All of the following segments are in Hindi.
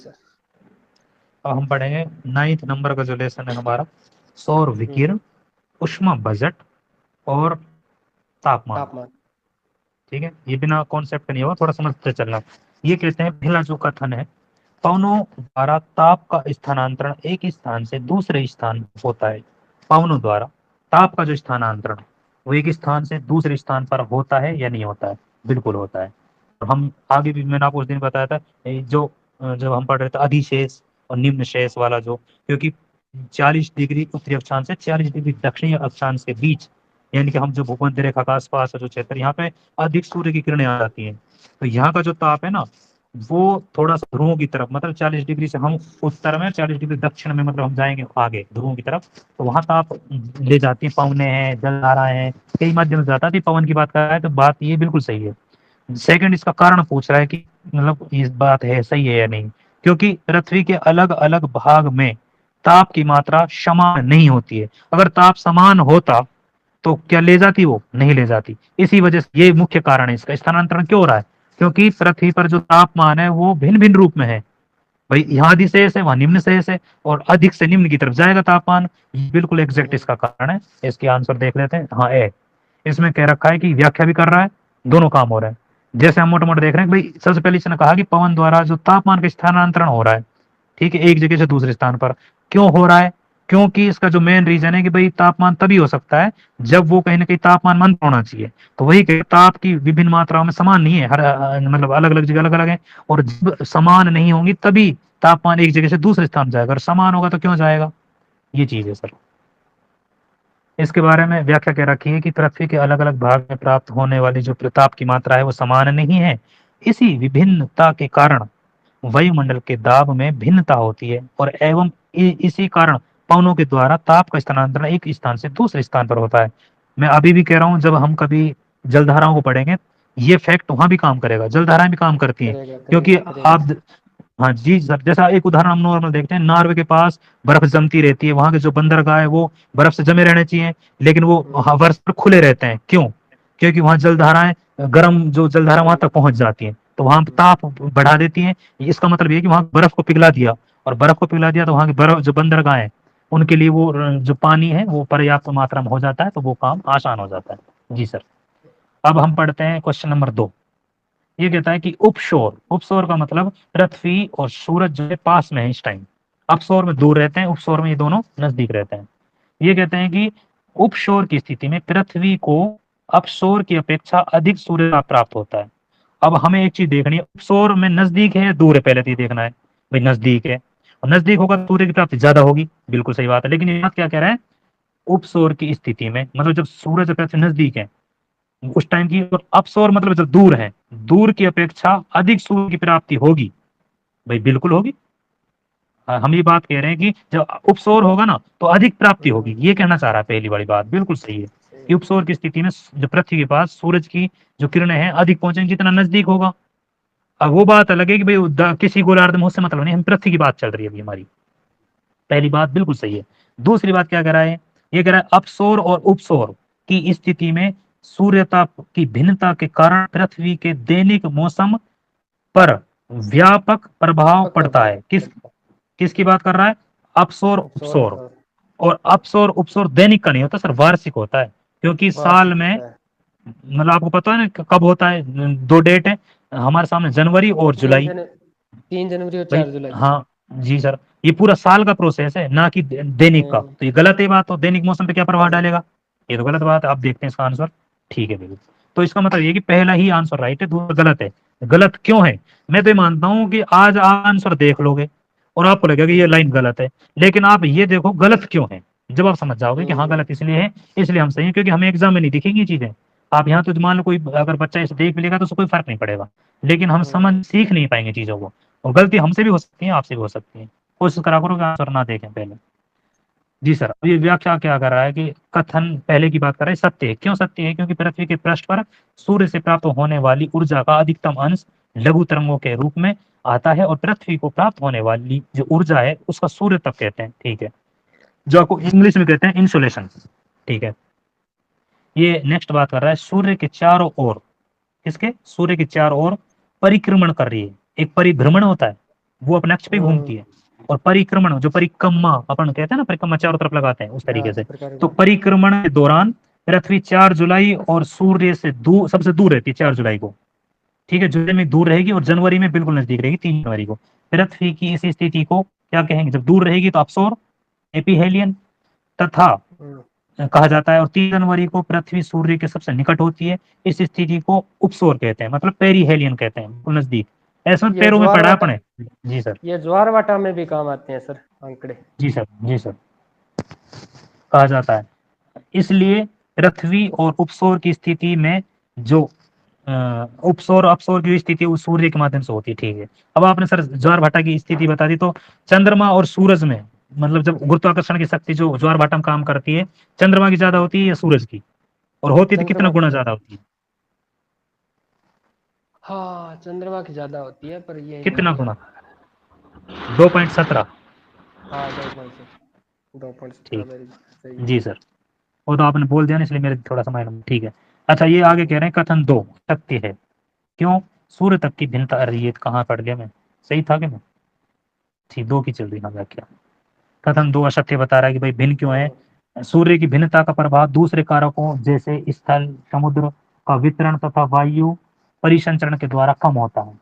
सर। अब हम पढ़ेंगे 9th नंबर का जो लेसन है हमारा, सौर विकिरण, उष्मा बजट और तापमान। तापमान। ठीक है, ये बिना कॉन्सेप्ट नहीं होगा, थोड़ा समझते चलना। ये कहते हैं पहला जो कथन है, पवनों द्वारा ताप का स्थानांतरण एक स्थान से दूसरे स्थान होता है। पवनों द्वारा ताप का जो स्थानांतरण वो एक स्थान से दूसरे स्थान पर होता है या नहीं होता है? बिल्कुल होता है। और हम आगे भी, मैंने आपको उस दिन बताया था, जो जब हम पढ़ रहे थे अधिशेष और निम्न शेष वाला, जो क्योंकि 40 डिग्री उत्तरी अक्षांश से 40 डिग्री दक्षिणी अक्षांश के बीच, यानी कि हम जो भूमध्य रेखा का आसपास है जो क्षेत्र, यहाँ पे अधिक सूर्य की किरणें आ जाती हैं। तो यहाँ का जो ताप है ना, वो थोड़ा सा ध्रुवों की तरफ, मतलब 40 डिग्री से हम उत्तर में, 40 डिग्री दक्षिण में, मतलब हम जाएंगे आगे ध्रुवों की तरफ, तो वहां ताप ले जाती है। पवने हैं, जलधाराएं हैं, कई माध्यम से जाता है। पवन की बात कर रहा है तो बात ये बिल्कुल सही है। सेकंड, इसका कारण पूछ रहा है कि मतलब इस बात है सही है या नहीं, क्योंकि पृथ्वी के अलग अलग भाग में ताप की मात्रा समान नहीं होती है। अगर ताप समान होता तो क्या ले जाती? वो नहीं ले जाती। इसी वजह से ये मुख्य कारण है इसका। स्थानांतरण क्यों हो रहा है? क्योंकि पृथ्वी पर जो तापमान है वो भिन्न भिन्न रूप में है। भाई यहाँ अधिशेष है, वहां निम्न शेष है, और अधिक से निम्न की तरफ जाएगा तापमान। बिल्कुल एग्जैक्ट इसका कारण है। इसके आंसर देख लेते हैं। हाँ, ए। इसमें कह रखा है कि व्याख्या भी कर रहा है, दोनों काम हो रहे हैं। जैसे हम मोटे मोटे देख रहे हैं भाई, सबसे पहले इसने कहा कि पवन द्वारा जो तापमान का स्थानांतरण हो रहा है, ठीक है, एक जगह से दूसरे स्थान पर। क्यों हो रहा है? क्योंकि इसका जो मेन रीजन है कि भाई तापमान तभी हो सकता है जब वो कहीं ना कहीं तापमान में अंतर होना चाहिए। तो वही ताप की विभिन्न मात्राओं में समान नहीं है, हर मतलब अलग अलग जगह अलग अलग है। और जब समान नहीं होंगी तभी तापमान एक जगह से दूसरे स्थान जाएगा, और समान होगा तो क्यों जाएगा? ये चीज है सर। इसके बारे में व्याख्या कह रखी है कि पृथ्वी के अलग अलग भाग में प्राप्त होने वाली जो प्रताप की मात्रा है वो समान नहीं है। इसी विभिन्नता के कारण वायुमंडल के दाब में भिन्नता होती है, और एवं इसी कारण पवनों के द्वारा ताप का स्थानांतरण एक स्थान से दूसरे स्थान पर होता है। मैं अभी भी कह रहा हूं, जब हम कभी जलधाराओं को पढ़ेंगे, ये फैक्ट वहां भी काम करेगा, जलधाराएं भी काम करती हैं। करेगा क्योंकि करेगा करेगा आप, हाँ जी सर, जैसा एक उदाहरण हम नॉर्मल देखते हैं, नॉर्वे के पास बर्फ जमती रहती है, वहां के जो बंदरगाह है वो बर्फ से जमे रहने चाहिए, लेकिन वो वर्ष पर खुले रहते हैं। क्यों? क्योंकि वहां जलधाराएं, गर्म जो जलधारा वहां तक पहुंच जाती हैं, तो वहां ताप बढ़ा देती हैं। इसका मतलब ये है कि वहां बर्फ को पिघला दिया, और बर्फ को पिघला दिया तो वहां की बर्फ जो बंदरगाह है उनके लिए वो जो पानी है वो पर्याप्त मात्रा में हो जाता है, तो वो काम आसान हो जाता है। जी सर। अब हम पढ़ते हैं क्वेश्चन नंबर 2। ये कहता है कि उपसौर, उपसौर का मतलब पृथ्वी और सूरज जो है पास में है इस टाइम। अपसौर में दूर रहते हैं, उपसौर में ये दोनों नजदीक रहते हैं। ये कहते हैं कि उपसौर की स्थिति में पृथ्वी को अपसौर की अपेक्षा अधिक सूर्य लाभ प्राप्त होता है। अब हमें एक चीज देखनी है, उपसौर में नजदीक है या दूर है, पहले तो ये देखना है। भाई नजदीक है, और नजदीक होगा तो सूर्य की प्राप्ति ज्यादा होगी, बिल्कुल सही बात है। लेकिन ये बात क्या कह रहा है? उपसौर की स्थिति में मतलब जब सूरज पृथ्वी से नजदीक है उस टाइम की, और अपसौर मतलब जब दूर है, दूर की अपेक्षा अधिक सूर्य की प्राप्ति होगी। भाई बिल्कुल होगी। हम ये बात कह रहे हैं कि जब उपसौर होगा ना तो अधिक प्राप्ति होगी, ये कहना चाह रहा है। पहली वाली बात बिल्कुल सही है कि उपसौर की स्थिति में जो पृथ्वी के पास सूरज की जो किरणें हैं अधिक पहुंचेंगी जितना नजदीक होगा। अब वो बात अलग है कि भाई किसी गोलार्ध में उससे मतलब नहीं, हम पृथ्वी की बात चल रही है अभी हमारी। पहली बात बिल्कुल सही है। दूसरी बात क्या कह रहा है? ये कह रहा है अपसौर और उपसौर की स्थिति में सूर्यता की भिन्नता के कारण पृथ्वी के दैनिक मौसम पर व्यापक प्रभाव व्यापक पड़ता प्रभाव है। किसकी बात कर रहा है? अपसौर उपसौर उपसौर। और और अपसौर उपसौर दैनिक का नहीं होता सर, वार्षिक होता है। क्योंकि साल वार्षिक में, होता है। मतलब आपको पता है ना कब होता है? दो डेट है हमारे सामने, जनवरी और तीन जुलाई। जन 3 जनवरी और भाई 4 जुलाई। हाँ जी सर, ये पूरा साल का प्रोसेस है ना कि दैनिक का। हम्म, तो ये गलत है बात, तो दैनिक मौसम पे क्या प्रभाव गलत। डालेगा? ये तो गलत बात है। अब देखते हैं इसका आंसर। ठीक है बिल्कुल। तो इसका मतलब ये कि पहला ही आंसर राइट है, दूसरा गलत है। गलत क्यों है? मैं तो ये मानता हूं कि आज आप आंसर देख लोगे और आपको लगेगा कि ये लाइन गलत है, लेकिन आप ये देखो गलत क्यों है। जब आप समझ जाओगे कि हाँ हम्म, गलत इसलिए है, इसलिए हम सही है, क्योंकि हमें एग्जाम में नहीं दिखेंगी ये चीजें। आप यहाँ तो मान लो कोई अगर बच्चा इसे देख भी लेगा तो उसको कोई फर्क नहीं पड़ेगा, लेकिन हम हम्म, समझ सीख नहीं पाएंगे चीजों को। और गलती हमसे भी हो सकती है, आपसे भी हो सकती है। कोशिश करा करो कि आंसर ना देखें पहले। जी सर। अब ये व्याख्या क्या कर रहा है कि कथन पहले की बात कर रहा है सत्य है। क्यों सत्य है? क्योंकि पृथ्वी के पृष्ठ पर सूर्य से प्राप्त होने वाली ऊर्जा का अधिकतम अंश लघु तरंगों के रूप में आता है, और पृथ्वी को प्राप्त होने वाली जो ऊर्जा है उसका सूर्य तप कहते हैं। ठीक है, जो आपको इंग्लिश में कहते हैं इंसुलेशन। ठीक है। ये नेक्स्ट बात कर रहा है सूर्य के चारों ओर, किसके? सूर्य के चारों ओर परिक्रमण कर रही है। एक परिभ्रमण होता है वो अपने अक्ष पे घूमती है। और परिक्रमण, जो परिक्रमा अपन कहते हैं ना, परिक्रमा चारों तरफ लगाते हैं उस हाँ तरीके से। प्रकार तो का। परिक्रमण के दौरान पृथ्वी 4 जुलाई और सूर्य से दूर, सबसे दूर रहती है 4 जुलाई को। ठीक है, जुलाई में दूर रहेगी और जनवरी में बिल्कुल नजदीक रहेगी 3 जनवरी को। पृथ्वी की इस स्थिति को क्या कहेंगे? जब दूर रहेगी तो अपसौर, एपीहेलियन तथा हम्म, कहा जाता है। और 3 जनवरी को पृथ्वी सूर्य के सबसे निकट होती है, इस स्थिति को उपसौर कहते हैं, मतलब पेरीहेलियन कहते हैं, बिल्कुल नजदीक। ऐसा ये पैरों में ज्वार पढ़ा है भाटा, अपने। जी सर। ये ज्वार भाटा में भी काम आते हैं सर आंकड़े। जी सर। जी सर। कहा जाता है। इसलिए पृथ्वी और उपसौर की स्थिति में जो उपसौर अपसौर की स्थिति उस सूर्य के माध्यम से होती है। ठीक है, अब आपने सर ज्वार भाटा की स्थिति बता दी, तो चंद्रमा और सूरज में, मतलब जब गुरुत्वाकर्षण की शक्ति जो ज्वार भाटा में काम करती है, चंद्रमा की ज्यादा होती है या सूरज की? और होती तो कितना चंद्रमा की गुना ज्यादा ज्यादा। होती है? हाँ चंद्रमा की ज्यादा होती है, पर ये नहीं कितना मुझे गुना? पता। 2.17। हाँ 2.7, 2.17 ठीक। मेरी सही है। जी सर। वो तो आपने बोल दिया ना, इसलिए मेरे थोड़ा सा माइंड में। ठीक है। अच्छा, ये आगे कह रहे हैं कथन दो सत्य है, क्यों? सूर्य तक की भिन्नता। अरे ये कहाँ पढ़ गया मैं? सही था कि मैं? ठीक, दो की चल रही ना व्याख्या। कथन दो असत्य बता रहा है कि भाई भिन्न क्यों है? हम्म, सूर्य की भिन्नता का प्रभाव दूसरे कारकों जैसे स्थल, समुद्र का वितरण तथा वायु परिसंचरण के द्वारा कम होता है।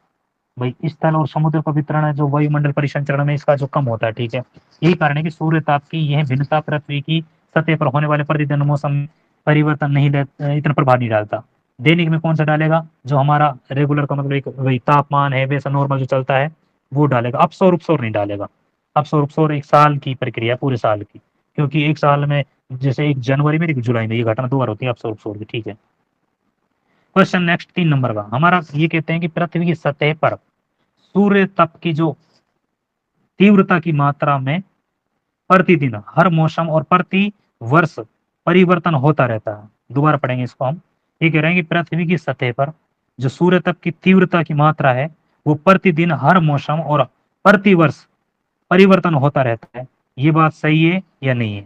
भाई स्थल और समुद्र का वितरण है जो वायुमंडल परिसंचरण में, इसका जो कम होता है। ठीक है, यही कारण है कि सूर्य ताप की यह भिन्नता पृथ्वी की सतह पर होने वाले प्रतिदिन मौसम में परिवर्तन नहीं इतना प्रभाव नहीं डालता। दैनिक में कौन सा डालेगा? जो हमारा रेगुलर का मतलब एक वही तापमान है, वैसा नॉर्मल जो चलता है वो डालेगा। अपसौर उपसौर नहीं डालेगा। अपसौर उपसौर एक साल की प्रक्रिया, पूरे साल की, क्योंकि एक साल में जैसे एक जनवरी में एक जुलाई में ये घटना 2 बार होती है अपसौर उपसौर की। ठीक है। क्वेश्चन नेक्स्ट 3 नंबर का हमारा, ये कहते हैं कि पृथ्वी की सतह पर सूर्य तप की जो तीव्रता की मात्रा में प्रतिदिन, हर मौसम और प्रति वर्ष परिवर्तन होता रहता है। दोबारा पढ़ेंगे इसको हम। ये कह रहे हैं कि पृथ्वी की सतह पर जो सूर्य तप की तीव्रता की मात्रा है, वो प्रतिदिन, हर मौसम और प्रति वर्ष परिवर्तन होता रहता है। ये बात सही है या नहीं है?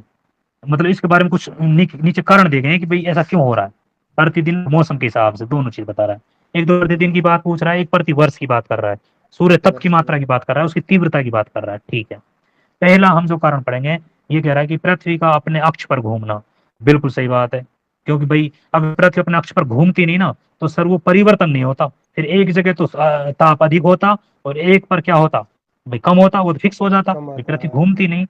मतलब इसके बारे में कुछ नीचे कारण दिए गए हैं कि भाई ऐसा क्यों हो रहा है। प्रतिदिन, मौसम के हिसाब से, दोनों चीज बता रहा है। एक तो प्रतिदिन की बात पूछ रहा है, एक प्रति वर्ष की बात कर रहा है। सूर्य तप की प्रतिवर्ष की मात्रा की बात। बात कर रहा है, उसकी तीव्रता की बात कर रहा है। ठीक है। पहला हम जो कारण पढ़ेंगे, ये कह रहा है कि पृथ्वी का अपने अक्ष पर घूमना। बिल्कुल सही बात है, क्योंकि भाई अगर पृथ्वी अपने अक्ष पर घूमती नहीं ना, तो सर वो परिवर्तन नहीं होता। फिर एक जगह तो ताप अधिक होता और एक पर क्या होता भाई, कम होता, वो तो फिक्स हो जाता कम भाई, आता पृथ्वी है। घूमती नहीं।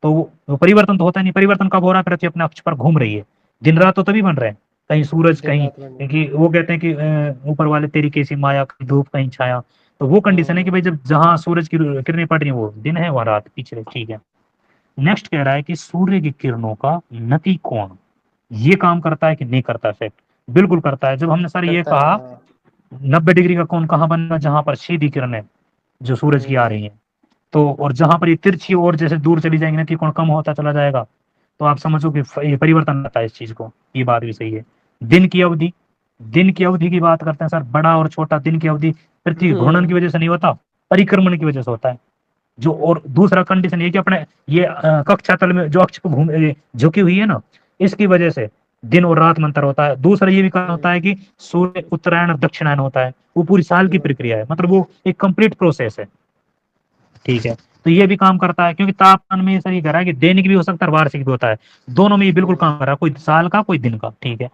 तो वो परिवर्तन तो होता नहीं। परिवर्तन कब हो रहा है? पृथ्वी अपने अक्ष पर घूम रही है। दिन रात तो तभी बन रहे हैं, कहीं सूरज दिन कहीं, रात बन क्योंकि वो कहते हैं कि ऊपर वाले तेरी कैसी माया, कहीं धूप कहीं छाया। तो वो कंडीशन है कि भाई हम्म, जब जहां सूरज की किरणें पड़ रही है वो दिन है, वहां रात पीछे। ठीक है। नेक्स्ट कह रहा है कि सूर्य की किरणों का नति कोण ये काम करता है कि नहीं करता? इफेक्ट बिल्कुल करता है। जब हमने सर ये करता है कहा हाँ। 90 डिग्री का कोण कहाँ बनेगा? जहां पर सीधी किरणें जो सूरज की आ हम्म, रही हैं। तो और जहां पर ये तिरछी और जैसे दूर चली जाएंगी नति कोण कम होता चला जाएगा। तो आप समझो कि ये परिवर्तन आता है इस चीज को। ये बात भी सही है। दिन की अवधि, दिन की अवधि की बात करते हैं सर, बड़ा और छोटा दिन की अवधि पृथ्वी घूर्णन की हम्म, वजह से नहीं होता, परिक्रमण की वजह से होता है। जो और दूसरा कंडीशन ये कि अपने ये कक्षा तल में जो अक्ष को घूम झुकी हुई है ना, इसकी वजह से दिन और रात में अंतर होता है। दूसरा ये भी कारण होता है कि सूर्य उत्तरायण और दक्षिणायन होता है, वो पूरी साल की होता प्रक्रिया है। है, मतलब वो एक कंप्लीट प्रोसेस है। ठीक है। तो ये भी काम करता है, क्योंकि तापमान में सर ये कह रहा है कि दैनिक भी हो सकता है, वार्षिक भी होता है। दोनों में ये बिल्कुल हम्म, काम कर रहा है, कोई साल का कोई दिन का। ठीक है।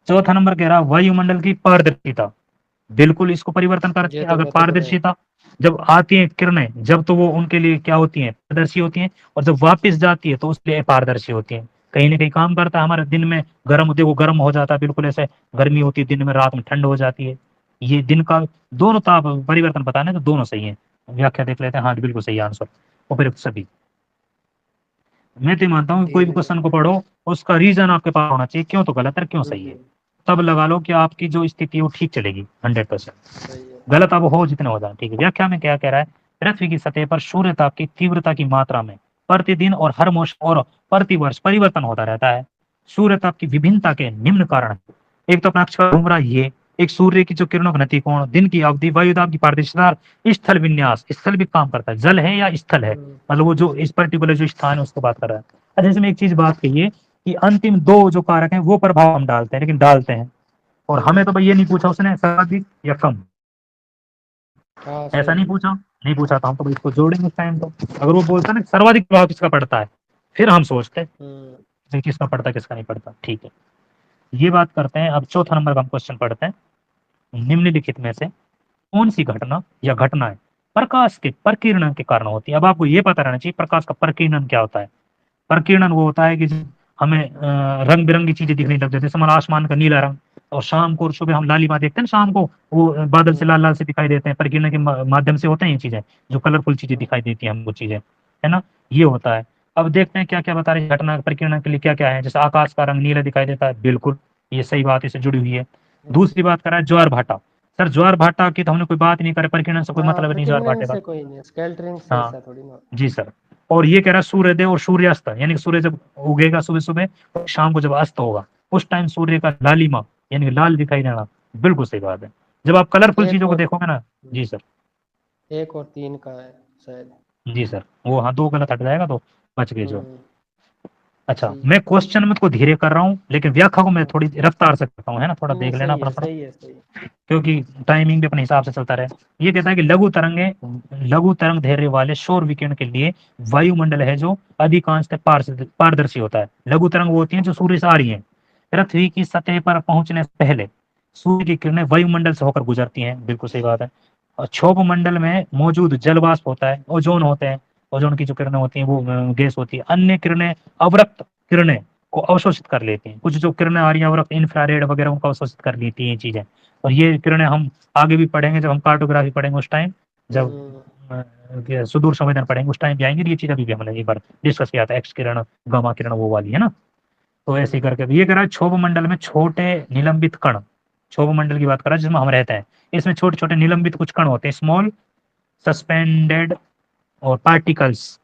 चौथा नंबर कह रहा है वायुमंडल की पारदर्शिता। बिल्कुल इसको परिवर्तन करती ये है। तो अगर बहुत बड़े। पारदर्शिता जब आती है किरणें, जब तो वो उनके लिए क्या होती हैं? पारदर्शी होती हैं। और जब वापस जाती है तो उसके लिए अपारदर्शी होती हैं। कहीं ना कहीं काम करता है। हमारे दिन में गर्म होती है, वो गर्म हो जाता है, बिल्कुल ऐसे गर्मी होती है दिन में, रात में ठंड हो जाती है। ये दिन का दोनों ताप परिवर्तन बताने तो दोनों सही है। व्याख्या देख लेते हैं। हाँ बिल्कुल सही आंसर। उपयुक्त सभी। मैं तो ये मानता हूँ कि कोई भी दिन। क्वेश्चन को पढ़ो, उसका रीजन आपके पास होना चाहिए, क्यों तो गलत है, क्यों सही है। हम्म, तब लगा लो कि आपकी जो स्थिति है वो ठीक चलेगी 100%। सही है। गलत अब हो जितने हो जाए। ठीक है। व्याख्या में क्या कह रहा है? पृथ्वी की सतह पर सूर्य ताप की तीव्रता की मात्रा में प्रतिदिन और हर मौसम और प्रतिवर्ष परिवर्तन होता रहता है। सूर्य ताप की विभिन्नता के निम्न कारण हैं। एक तो अपना अक्ष पर घूम रहा है ये, एक सूर्य की जो किरणों का नतिकोण, दिन की अवधि, वायुदाब की पारदर्शिता, स्थल विन्यास, स्थल भी काम करता है, जल है या स्थल है, हम्म, मतलब वो जो इस पर्टिकुलर जो स्थान है उसको बात कर रहा है। अच्छा, इसमें एक चीज बात कहिए कि अंतिम दो जो कारक हैं वो प्रभाव हम डालते हैं, लेकिन डालते हैं। और हमें तो भाई ये नहीं पूछा उसने सर्वाधिक या कम। हाँ ऐसा सही। नहीं पूछा तो हम तो इसको जोड़ेंगे उस टाइम। तो अगर वो बोलता ना सर्वाधिक प्रभाव किसका पड़ता है, फिर हम सोचते हैं हम्म। कि किसका पड़ता है किसका नहीं पड़ता। ठीक है, ये बात करते हैं। अब चौथा नंबर का हम क्वेश्चन पढ़ते हैं। निम्नलिखित में से कौन सी घटना या घटनाएं प्रकाश के प्रकीर्णन के कारण होती है। अब आपको ये पता रहना चाहिए प्रकाश का प्रकीर्णन क्या होता है। प्रकीर्णन वो होता है कि जब हमें रंग बिरंगी चीजें दिखने लग जाती है, जैसे हमारा आसमान का नीला रंग, और शाम को और सुबह हम लालिमा देखते हैं ना, शाम को वो बादल से हम्म। लाल लाल से दिखाई देते हैं, प्रकीर्णन के माध्यम से होते हैं ये चीजें, जो कलरफुल चीजें हम्म। दिखाई देती हैं हमको चीजें, है ना, ये होता है। अब देखते हैं क्या क्या बता रही है घटना प्रकीर्णन के लिए क्या क्या है। जैसे आकाश का रंग नीला दिखाई देता है, बिल्कुल ये सही बात इससे जुड़ी हुई है। दूसरी बात करा है ज्वार भाटा। सर ज्वार भाटा की तो हमने कोई बात नहीं करे, प्रकीर्णन से कोई हाँ मतलब नहीं ज्वार प्रकीर्णन भाटे का। से कोई नहीं, स्केल्टरिंग से हाँ ऐसा थोड़ी ना। जी सर। और ये कह रहा है सूर्योदय और सूर्यास्त, यानी कि सूर्य जब उगेगा सुबह सुबह और शाम को जब अस्त होगा, उस टाइम सूर्य का लालिमा यानी कि लाल दिखाई देना, बिल्कुल सही बात है। जब आप कलरफुल एक चीजों को और देखोगे ना। जी सर। 1 और 3 का है शायद। जी सर, वो हाँ दो गलत हट जाएगा तो बच गए जो। हम्म। अच्छा, ठीक मैं है। क्वेश्चन में को धीरे कर रहा हूँ, लेकिन व्याख्या को मैं थोड़ी रफ्तार से करता हूँ, है ना, थोड़ा नहीं देख लेना सही अपना है, थोड़ा, सही है, सही है। क्योंकि टाइमिंग भी अपने हिसाब से चलता रहे। ये कहता है कि लघु तरंग धैर्य वाले सौर विकिरण के लिए वायुमंडल है जो अधिकांशतः पारदर्शी होता है। लघु तरंग वो होती हैं जो सूर्य से आ रही हैं। पृथ्वी की सतह पर पहुंचने से पहले सूर्य की किरणें वायुमंडल से होकर गुजरती हैं, बिल्कुल सही बात है। और क्षोभ मंडल में मौजूद जल वाष्प होता है, ओजोन होते हैं, ओजोन की जो किरणें होती हैं वो गैस होती है। अन्य किरणें अवरक्त किरणें को अवशोषित कर लेती हैं। कुछ जो किरणें आ रही हैं अवरक्त इंफ्रारेड वगैरह उनको अवशोषित कर लेती हैं ये चीजें। और ये किरणें हम आगे भी पढ़ेंगे, जब हम कार्टोग्राफी पढ़ेंगे उस टाइम, जब हम्म। सुदूर संवेदन पढ़ेंगे उस टाइम भी आएंगे। ये चीज अभी भी हमने एक बार डिस्कस किया था, एक्स किरण गामा किरण वो वाली, है ना। तो ऐसे ही हम्म। करके ये कह रहा है क्षोभ मंडल में छोटे निलंबित कण, क्षोभ मंडल की बात कर रहा है जिसमें हम रहते हैं, इसमें छोटे छोटे निलंबित कुछ कण होते हैं, स्मॉल सस्पेंडेड और पार्टिकल्स,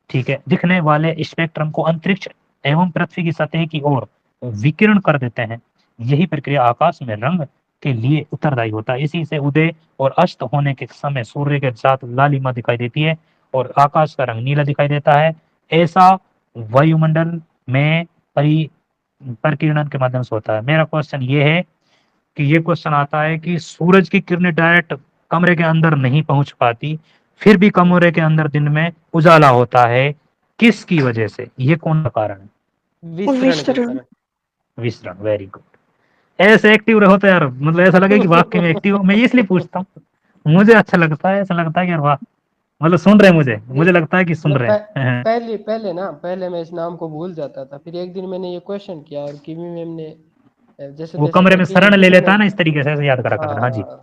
ठीक है, दिखने वाले स्पेक्ट्रम को अंतरिक्ष एवं पृथ्वी की सतह की ओर विकिरण कर देते हैं। यही प्रक्रिया आकाश में रंग के लिए उत्तरदायी होता है। इसी से उदय और अस्त होने के समय सूर्य के साथ लालिमा दिखाई देती है और आकाश का रंग नीला दिखाई देता है। ऐसा वायुमंडल में परिकिरण के माध्यम से होता है। मेरा क्वेश्चन ये है कि ये क्वेश्चन आता है कि सूरज की किरणें डायरेक्ट कमरे के अंदर नहीं पहुंच पाती, फिर भी कमरे के अंदर दिन में उजाला होता है, किसकी वजह से, ये कौन सा कारण है। विसरण के विस्तरण। कारण। विसरण, वेरी गुड। ऐसे एक्टिव रहो तो यार, मतलब ऐसा लगे कि वाकई में एक्टिव हो। मैं इसलिए पूछता हूँ, मुझे अच्छा लगता है, ऐसा लगता है कि यार वाह, मतलब सुन रहे हैं मुझे, ये मुझे लगता है कि सुन मतलब रहे हैं। पहले पहले ना, पहले मैं इस नाम को भूल जाता था, फिर एक दिन मैंने ये क्वेश्चन किया और किमी मैम ने जैसे वो तैसे कमरे में करके ये शरण ले लेता विसरण। है ना, इस तरीके से ऐसे याद करा कर, हाँ जी। हाँ।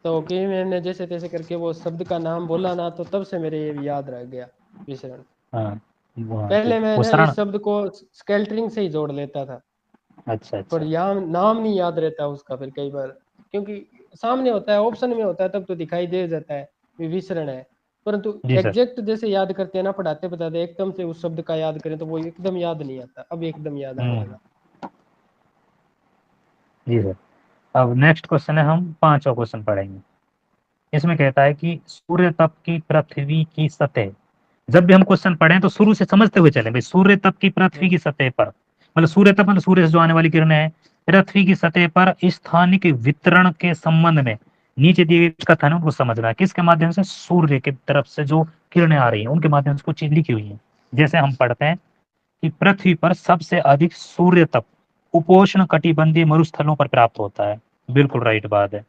तो किमी मैम ने जैसे तैसे करके वो शब्द का नाम बोला ना, तो तब से मेरे ये याद रह गया, विसरण। हाँ हाँ पहले ठीक, मैं वो ना शरण। इस शब्द को स्केल्टरिंग से ही जोड़ लेता था, अच्छा पर अच्छा। यहाँ नाम नहीं याद रहता उसका फिर कई बार, क्योंकि सामने होता है, ऑप्शन में होता है, तब तो दिखाई दे जाता है ये विसरण है। परंतु जी सर। एग्जैक्ट जैसे याद करते हैं ना, पढ़ाते बताते एकदम से उस शब्द का याद करें तो वो एकदम याद नहीं आता, अब एकदम याद आने हम्म। लगा। जी सर। अब नेक्स्ट क्वेश्चन है, हम पांचवा क्वेश्चन पढ़ेंगे। इसमें कहता है कि सूर्य तप की पृथ्वी की सतह, जब भी हम क्वेश्चन पढ़ें तो शुरू से समझते हुए चलें भाई। सूर्य तप की पृथ्वी की सतह पर, मतलब सूर्य तप मतलब सूर्य से जो आने वाली किरणें हैं, पृथ्वी की सतह पर स्थानिक वितरण के संबंध में नीचे दिए गए कथन है उनको समझना है। किसके माध्यम से, सूर्य की तरफ से जो किरणें आ रही हैं उनके माध्यम से कुछ चीज लिखी हुई है। जैसे हम पढ़ते हैं कि पृथ्वी पर सबसे अधिक सूर्य तप उपोष्ण कटिबंधीय मरुस्थलों पर प्राप्त होता है, बिल्कुल राइट बात है।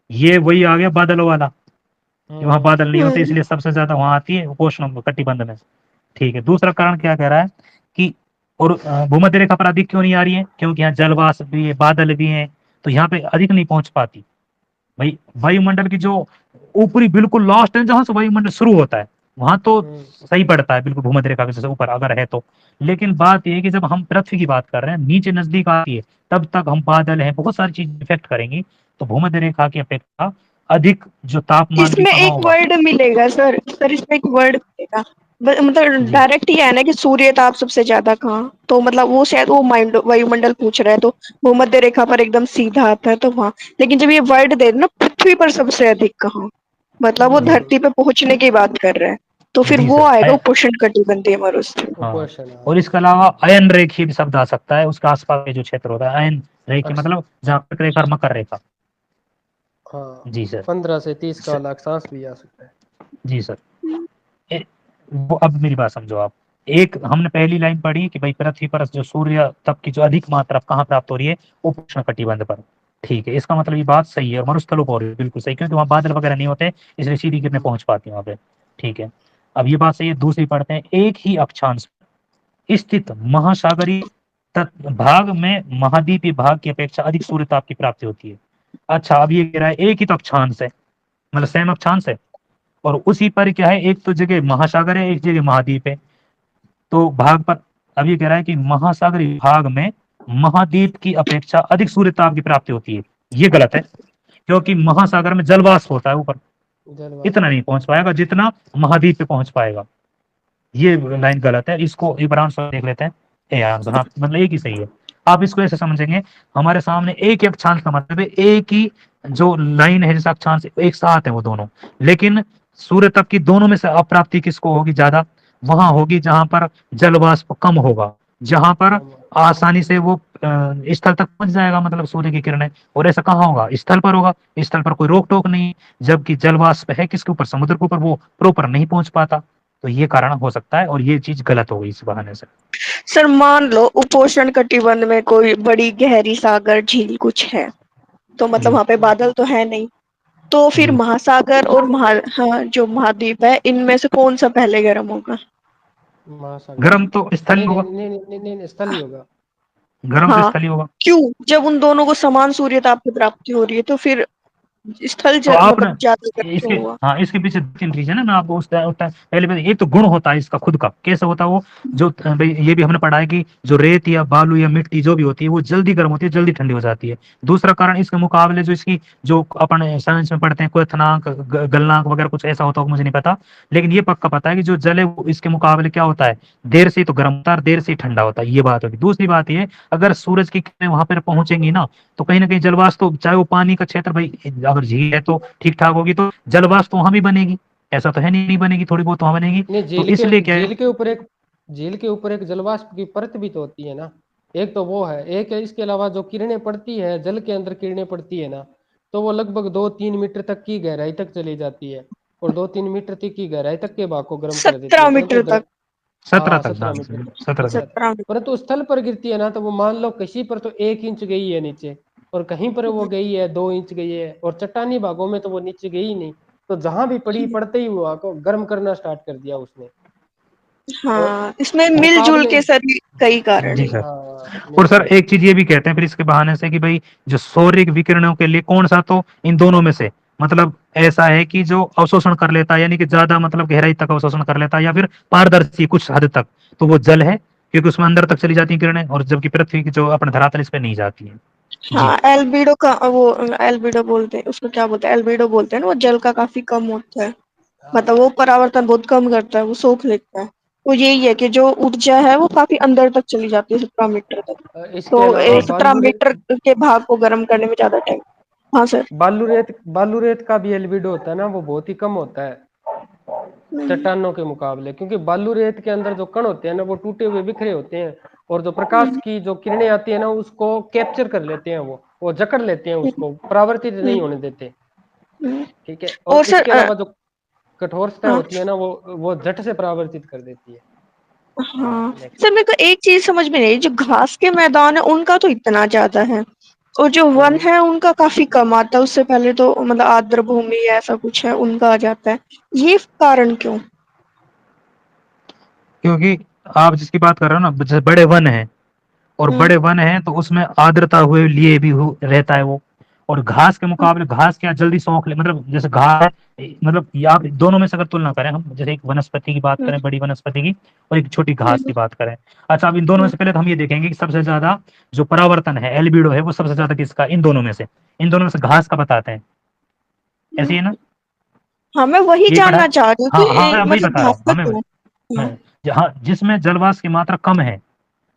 ये वही आ गया बादलों वाला, कि वहां हम्म। बादल नहीं होते इसलिए सबसे ज्यादा वहां आती है उपोष्ण कटिबंध में। ठीक है, दूसरा कारण क्या कह रहा है कि और भूमध्य रेखा पर अधिक क्यों नहीं आ रही है, क्योंकि यहाँ जलवाष्प भी है, बादल भी हैं, तो यहाँ पे अधिक नहीं पहुंच पाती। भाई वायुमंडल की जो ऊपरी बिल्कुल लास्ट है जहां से वायुमंडल शुरू होता है, वहां तो हम्म। सही पड़ता है बिल्कुल भूमध्य रेखा के जैसे ऊपर अगर है तो। लेकिन बात यह है कि जब हम पृथ्वी की बात कर रहे हैं, नीचे नजदीक आती है, तब तक हम बादल हैं, बहुत सारी चीज इफेक्ट करेंगी, तो भूमध्य रेखा की अपेक्षा अधिक जो तापमान भी इसमें कमा एक होगा। वर्ड मिलेगा सर, सर इसमें एक वर्ड मिलेगा। मतलब जी डायरेक्ट ही है ना कि सूर्य ताप सबसे ज्यादा कहाँ, तो मतलब वो शायद वो माइंड वायुमंडल पूछ रहा है, तो भूमध्य रेखा पर एकदम सीधा आता है तो वहाँ। लेकिन जब ये वर्ड दे रहे ना पृथ्वी पर सबसे अधिक कहाँ, मतलब वो जी धरती पे पहुंचने की बात कर रहा है, तो फिर जी वो सर। आएगा उपोष्ण कटिबंधीय मरुस्थल। हाँ, उपोषण, और हाँ। इसके अलावा अयन रेखी भी शब्द आ सकता है, उसके आसपास के जो क्षेत्र होता है अयन रेखी, अक्स मतलब जहाँ कर्क रेखा और मकर रेखा। हाँ, जी सर। 15 से 30 का स- वाला अक्षांश भी आ सकता है। जी सर। वो अब मेरी बात समझो आप। एक हमने पहली लाइन पढ़ी कि भाई पृथ्वी पर जो सूर्य तप की जो अधिक मात्रा कहाँ प्राप्त हो रही है, उष्ण कटिबंध पर। ठीक है, इसका मतलब ये बात सही है, और मरुस्थलों पर हो रही है, बिल्कुल सही, क्योंकि वहाँ बादल वगैरह नहीं होते, इसलिए सीधी किरणें पहुंच पाती हैं वहाँ पे। ठीक है, अब ये बात सही है। दूसरी पढ़ते हैं, एक ही अक्षांश स्थित महासागरीय भाग में महाद्वीपीय भाग की अपेक्षा अधिक सूर्य ताप की प्राप्ति होती है। अच्छा, अब ये कह रहा है एक ही तो अक्षांश है, मतलब सेम अक्षांश है, और उसी पर क्या है, एक तो जगह महासागर है, एक जगह महाद्वीप है, तो भाग पर। अब ये कह रहा है कि महासागरीय भाग में महाद्वीप की अपेक्षा अधिक सूर्य ताप की प्राप्ति होती है। ये गलत है, क्योंकि महासागर में जलवाष्प होता है ऊपर, जल इतना वाष्प नहीं होता है। पहुंच पाएगा जितना महाद्वीप पे पहुंच पाएगा। ये लाइन गलत है, इसको एक बार आंसर देख लेते हैं। ए आंसर, हाँ, मतलब एक ही सही है। आप इसको ऐसे समझेंगे, हमारे सामने एक ही अक्षांश का मतलब है एक ही जो लाइन है, जैसे अक्षांश एक साथ है वो दोनों, लेकिन सूर्य तप की दोनों में से अप्राप्ति किसको होगी ज्यादा? वहां होगी जहां पर जल वाष्प कम होगा, जहां पर कम। आसानी से वो स्थल तक पहुंच जाएगा, मतलब सूर्य की किरणें। और ऐसा कहाँ होगा? स्थल पर होगा, स्थल पर कोई रोक टोक नहीं, जबकि जल वाष्प है किसके ऊपर? समुद्र के ऊपर, वो प्रॉपर नहीं पहुंच पाता। तो ये कारण हो सकता है, और ये चीज गलत हो गई इस बहाने से। सर मान लो उपोष्ण कटिबंध में कोई बड़ी गहरी सागर झील कुछ है, तो मतलब जी वहां पे बादल तो है नहीं, तो फिर जी। महासागर और हाँ, जो महाद्वीप है इनमें से कौन सा पहले गर्म होगा? महासागर। गर्म तो स्थल ही नहीं नहीं होगा, नहीं नहीं नहीं, नहीं, स्थल ही होगा। गर्म तो हाँ, स्थल ही होगा। क्यों? जब उन दोनों को समान सूर्य ताप की प्राप्ति हो रही है तो फिर तो आपने मतलब ज्यादा गर्म इसके, क्यों हुआ? हाँ, इसके पीछे 2-3 रीजन है, मैं आपको पहले पहले एक तो गुण होता है इसका खुद का, कैसे होता है वो, जो भाई ये भी हमने पढ़ा है कि जो रेत या बालू या मिट्टी जो भी होती है वो जल्दी गर्म होती है, जल्दी ठंडी हो जाती है। दूसरा कारण इसके मुकाबले जो इसकी, जो अपन साइंस में पढ़ते हैं क्वथनांक, गलनांक वगैरह कुछ ऐसा होता है, मुझे नहीं पता, लेकिन ये पक्का पता है कि जो जल है वो इसके मुकाबले क्या होता है, देर से तो गर्म होता है और देर से ही ठंडा होता है। ये बात होगी। दूसरी बात ये, अगर सूरज की किरणें वहां पर पहुंचेंगी ना, तो कहीं ना कहीं जलवाष्प तो, चाहे वो पानी का क्षेत्र, भाई अगर झील है तो ठीक ठाक होगी, तो जलवाष्प तो वहां भी बनेगी, ऐसा तो है नहीं नहीं बनेगी, थोड़ी बहुत वहां बनेगी। नहीं, तो इसलिए क्या है, झील के ऊपर एक जलवाष्प की परत भी तो होती है ना। एक तो वो है, एक है इसके अलावा जो किरणें पड़ती है, जल के अंदर किरणें पड़ती है ना, तो वो लगभग 2-3 मीटर तक की गहराई तक चली जाती है, और 2-3 मीटर तक की गहराई तक के भाग को गर्म कर देती है, 17 मीटर तक। सत्रह हाँ, तक, हाँ, 17 मीटर तक। 17 तक। 17 मीटर। परंतु स्थल पर गिरती है ना, तो वो मान लो किसी पर तो 1 इंच गई है नीचे, और कहीं पर वो गई है 2 इंच गई है, और चट्टानी भागों में तो वो नीचे गई ही नहीं। तो जहां भी पड़ी, पड़ते ही वो आको गर्म करना स्टार्ट कर दिया उसने। और हाँ, इसमें मिलजुल मुकाबले, के सर कई कारण जी है। सर। हाँ, और सर मिलजुल के। एक चीज ये भी कहते हैं फिर इसके बहाने से कि भाई जो सौर्य विकिरणों के लिए कौन सा, तो इन दोनों में से मतलब ऐसा है कि जो अवशोषण कर लेता है, यानी कि ज्यादा मतलब गहराई तक अवशोषण कर लेता है, या फिर पारदर्शी कुछ हद तक, तो वो जल है, क्योंकि उसमें अंदर तक चली जाती है किरणें, और जबकि पृथ्वी की जो अपने धरातल इस पे नहीं जाती है। जी। हाँ, एल्बिडो का वो, एल्बिडो बोलते हैं उसको, क्या बोलते हैं, एल्बिडो बोलते हैं ना, वो जल का काफी कम होता है, मतलब वो परावर्तन बहुत कम करता है, वो सोख लेता है। तो यही है कि जो ऊर्जा है वो काफी अंदर तक चली जाती है, 17 मीटर तक। इसके तो अलावा 17 मीटर के भाग को गर्म करने में ज्यादा टाइम। हाँ सर। बालू रेत का भी एल्बिडो होता है ना, वो बहुत ही कम होता है हम्म, चट्टानों के मुकाबले, क्योंकि बालू रेत के अंदर जो कण होते हैं ना, वो टूटे हुए बिखरे होते हैं, और जो प्रकाश हम्म, की जो किरणें आती है ना, उसको कैप्चर कर लेते हैं, वो जकड़ लेते हैं, हम्म, उसको परावर्तित नहीं हम्म, होने देते। हम्म। ठीक है, और और सर इसके अलावा जो कठोर सतह हाँ, होती है ना, वो झट से परावर्तित कर देती है। हाँ, हाँ नेक्स्ट। सर, मेरे को एक चीज समझ में नहीं आई, जो घास के मैदान है उनका तो इतना ज्यादा है, और जो वन है उनका काफी कम आता है, उससे पहले तो मतलब आर्द्र भूमि या ऐसा कुछ है उनका आ जाता है, ये कारण क्यों? क्योंकि आप जिसकी बात कर रहे हो ना, जैसे बड़े वन हैं, और हम्म, बड़े वन हैं तो उसमें आर्द्रता हुए लिए भी रहता है वो। और घास के मुकाबले घास क्या जल्दी सोख ले, मतलब जैसे घास, मतलब ये आप दोनों में से अगर तुलना करें, हम जैसे एक वनस्पति की बात हम्म, करें, बड़ी वनस्पति की, और एक छोटी घास हम्म, की बात करें। अच्छा, अब इन दोनों में हम्म, से पहले तो हम ये देखेंगे कि सबसे ज्यादा जो परावर्तन है, एल्बिडो है, वो सबसे ज्यादा किसका, इन दोनों में से, इन दोनों में से घास का बताते हैं, ऐसे हम्म। ही है ना? हाँ, मैं वही ये पढ़ा है? जानना चाह रही हूँ कि हाँ हाँ, मैं वही मतलब बता रहा घास हूँ, का हमें क्यों? हाँ, मैं, जहाँ जिसमें जलवाष्प की मात्रा कम है,